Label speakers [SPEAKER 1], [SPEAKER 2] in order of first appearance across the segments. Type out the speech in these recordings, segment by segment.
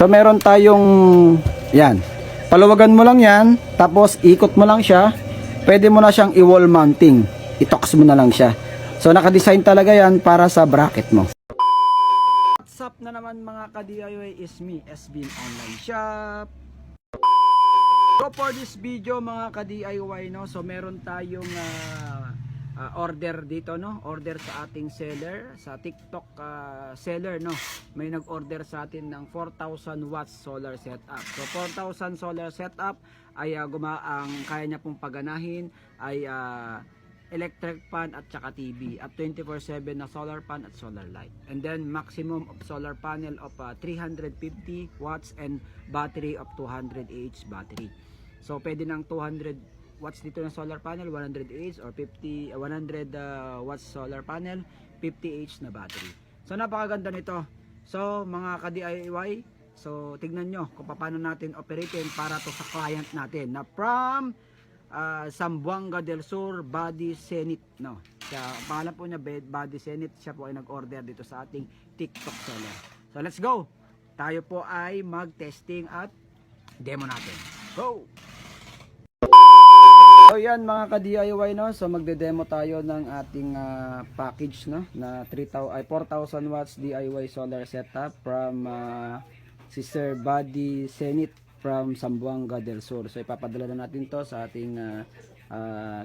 [SPEAKER 1] So meron tayong yan. Paluwagan mo lang yan, tapos ikot mo lang siya. Pwede mo na siyang i-wall mounting. I-tox mo na lang siya. So naka-design talaga yan para sa bracket mo. What's up na naman mga ka-DIY, is me, SBin Online Shop. So for this video mga ka-DIY, no, so meron tayong order dito, no, order sa ating seller, sa TikTok seller, no. May nag-order sa atin ng 4,000 watts solar setup. So 4,000 solar setup ay ang kaya niya pong paganahin ay electric fan at saka TV at 24/7 na solar fan at solar light, and then maximum of solar panel of 350 watts and battery of 200 Ah battery. So pwede ng 200 watts dito na solar panel, 100 Ah, or 100 watts solar panel, 50 Ah na battery. So napakaganda nito. So mga ka-DIY, so tignan nyo kung paano natin operatein para to sa client natin na from Zamboanga del Sur, Body Senit, no. Siya, ang pangalan po niya Body Senit. Siya po ay nag-order dito sa ating TikTok seller. So let's go. Tayo po ay mag-testing at demo natin. Go. So yan mga ka-DIY, no. So magde-demo tayo ng ating package, no, na 4,000 watts DIY solar setup from si Sir Body Senit from Zamboanga del Sur. So ipapadala na natin to sa ating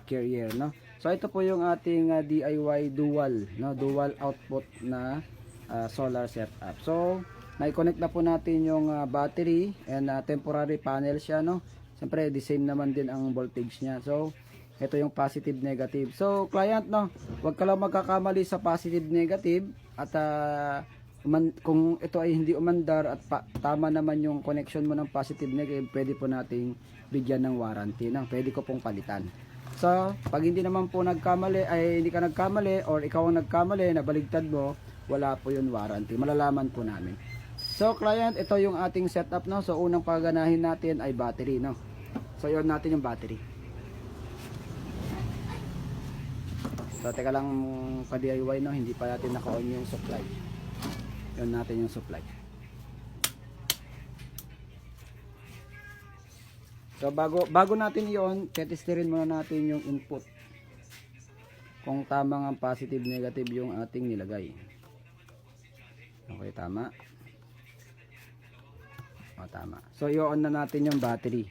[SPEAKER 1] carrier, no. So ito po yung ating DIY dual, no, dual output na solar setup. So na-connect na po natin yung battery and temporary panel siya, no. Siyempre the same naman din ang voltage niya. So ito yung positive negative. So client, no, wag ka lang magkakamali sa positive negative at kung ito ay hindi umandar at tama naman yung connection mo ng positive negative, pwede po nating bigyan ng warranty, no? Pwede ko pong palitan. So pag hindi naman po nagkamali, ay hindi ka nagkamali or ikaw ang nagkamali, nabaligtad mo, wala po yun warranty, malalaman po namin. So client, ito yung ating setup, no. So unang paganahin natin ay battery, no. So yun natin yung battery. So teka lang pa-DIY, no, hindi pa natin naka-on yung supply. Yun natin yung supply. So bago natin yon, testirin muna natin yung input. Kung tama ang positive negative yung ating nilagay. Okay, tama. O, tama. So i-on na natin yung battery.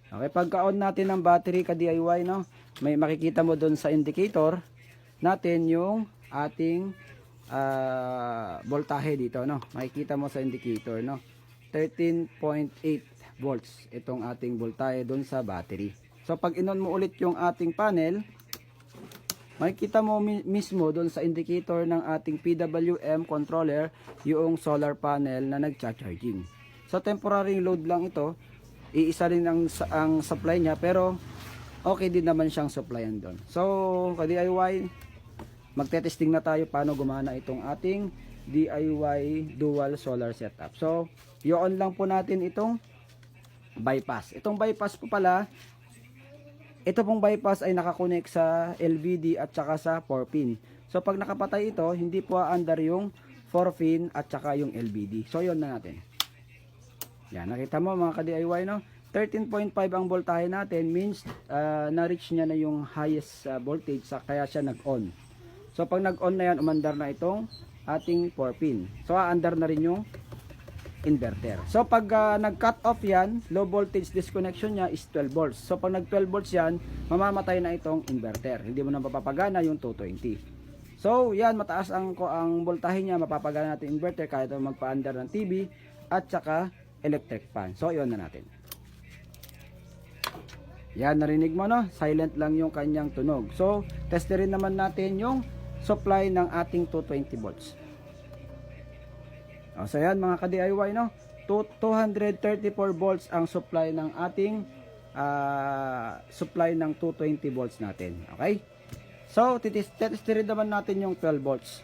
[SPEAKER 1] Okay, pagka-on natin ng battery ka-DIY, no, may makikita mo doon sa indicator natin yung ating voltahe dito, no. Makikita mo sa indicator, no, 13.8 volts itong ating voltahe doon sa battery. So pag inon mo ulit yung ating panel, makikita mo mismo doon sa indicator ng ating PWM controller yung solar panel na nagcha-charging. So temporary load lang ito, iisa rin ang supply niya, pero okay din naman siyang supplyan doon. So ka-DIY, magte-testing na tayo paano gumana itong ating DIY dual solar setup. So i-on lang po natin itong bypass. Itong bypass po pala, ito pong bypass ay nakakonect sa LVD at saka sa 4-pin. So pag nakapatay ito, hindi po aandar yung 4-pin at saka yung LVD. So yun na natin. Yan, nakita mo mga ka-DIY, no? 13.5 ang voltahe natin, means na-reach niya na yung highest voltage, kaya siya nag-on. So pag nag-on na yan, umandar na itong ating 4-pin. So aandar na rin yung inverter. So pag nag-cut off yan, low voltage disconnection niya is 12 volts. So pag nag 12 volts yan, mamamatay na itong inverter. Hindi mo na mapapagana yung 220. So yan, mataas ang voltahe niya, mapapagana natin inverter kahit magpa-under ng TV at saka electric fan. So yun na natin. Yan, narinig mo, no? Silent lang yung kanyang tunog. So testerin naman natin yung supply ng ating 220 volts. So yan mga ka-DIY, no, 234 volts ang supply ng ating supply ng 220 volts natin. Okay, so testirin naman natin yung 12 volts.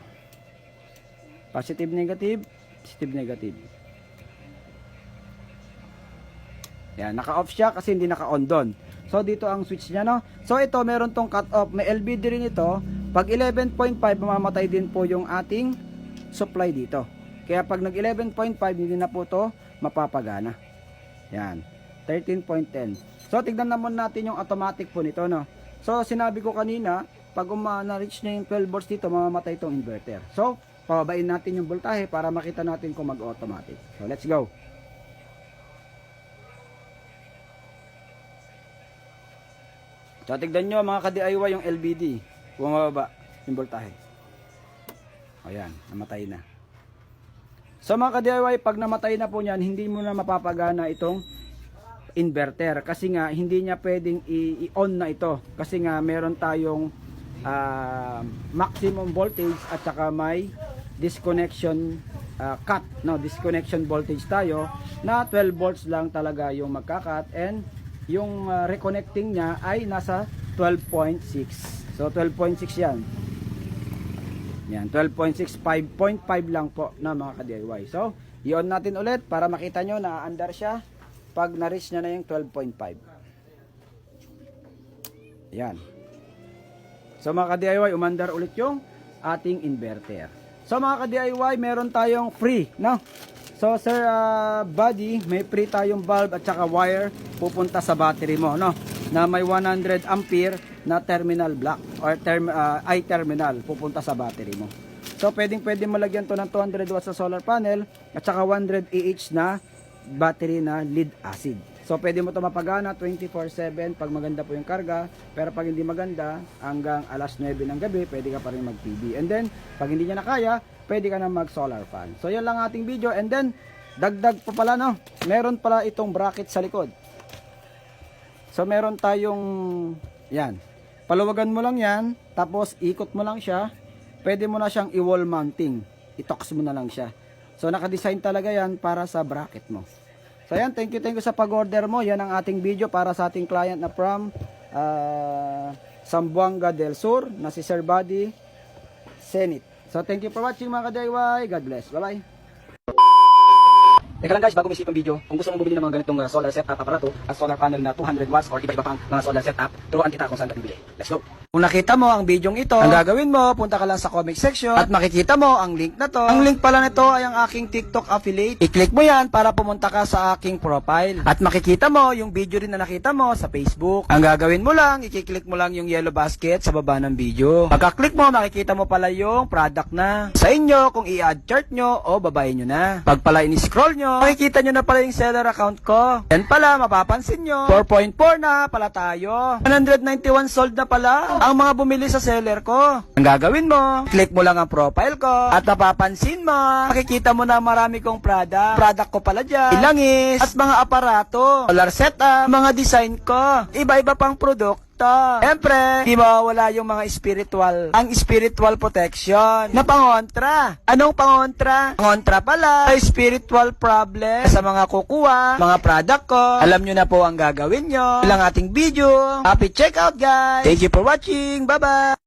[SPEAKER 1] Positive negative, positive negative. Yan, naka-off siya kasi hindi naka-on doon. So dito ang switch niya, no. So ito meron tong cut off, may LVD rin ito. Pag 11.5 mamamatay din po yung ating supply dito. Kaya pag nag 11.5, hindi na po to mapapagana. Yan. 13.10. So, tignan naman natin yung automatic po nito, no? So, sinabi ko kanina, pag na-reach na yung 12 volts dito, mamamatay itong inverter. So, pababain natin yung voltahe para makita natin kung mag-automatic. So, let's go. So, tignan nyo mga ka-DIY yung LBD. Bumababa yung voltahe. Ayan, namatay na. So, mga ka-DIY, pag namatay na po yan, hindi mo na mapapagana itong inverter. Kasi nga, hindi niya pwedeng i-on na ito. Kasi nga, meron tayong maximum voltage at saka may disconnection cut, no, disconnection voltage tayo na 12 volts lang talaga yung magka-cut, and yung reconnecting niya ay nasa 12.6. So 12.6 yan. Yan, 12.6, 5.5 lang po na mga ka-DIY. So, i-on natin ulit para makita nyo na under siya pag na-reach na yung 12.5. Yan. So mga ka-DIY, umandar ulit yung ating inverter. So mga ka-DIY, meron tayong free, no? So sir buddy, may free tayong bulb at saka wire pupunta sa battery mo, no? Na may 100 ampere na terminal block or I-terminal pupunta sa battery mo. So pwede malagyan to ng 200 watts sa solar panel at saka 100 Ah na battery na lead acid. So pwede mo to mapagana 24/7 pag maganda po yung karga, pero pag hindi maganda hanggang alas 9 ng gabi pwede ka pa rin mag-PV. And then pag hindi niya na kaya, pwede ka na mag-solar fan. So yan lang ating video, and then dagdag pa pala, no, meron pala itong bracket sa likod. So meron tayong yan. Paluwagan mo lang yan, tapos ikot mo lang siya. Pwede mo na siyang i-wall mounting. I-tox mo na lang siya. So naka-design talaga yan para sa bracket mo. So yan, thank you sa pag-order mo. Yan ang ating video para sa ating client na from Zamboanga del Sur na si Sir Buddy Senit. So thank you for watching mga ka-DIY. God bless. Bye-bye. Teka lang guys, bago may isip ang video, kung gusto mong bumili ng mga ganitong solar setup aparato at solar panel na 200 watts or iba-iba pang mga solar setup, turuan kita kung saan ka bibili. Let's go! Kung nakita mo ang bidyong ito, ang gagawin mo, punta ka lang sa comment section at makikita mo ang link na to. Ang link pala nito ay ang aking TikTok affiliate. I-click mo yan para pumunta ka sa aking profile. At makikita mo yung video rin na nakita mo sa Facebook. Ang gagawin mo lang, i-click mo lang yung yellow basket sa baba ng video. Pagka-click mo, makikita mo pala yung product na sa inyo kung i-add chart nyo o babayin nyo na. Pag pala in-scroll nyo, makikita nyo na pala yung seller account ko. Yan pala, mapapansin nyo, 4.4 na pala tayo. 191 sold na pala ang mga bumili sa seller ko. Ang gagawin mo, click mo lang ang profile ko at napapansin mo, makikita mo na marami kong product ko pala dyan, ilangis at mga aparato, solar setup, mga design ko, iba-iba pang produkto. Siyempre, di mawawala yung mga spiritual protection na pangontra. Anong pangontra? Pangontra pala sa spiritual problem sa mga kukuha, mga product ko. Alam nyo na po ang gagawin nyo. Ilang ating video. Happy checkout guys! Thank you for watching. Bye-bye!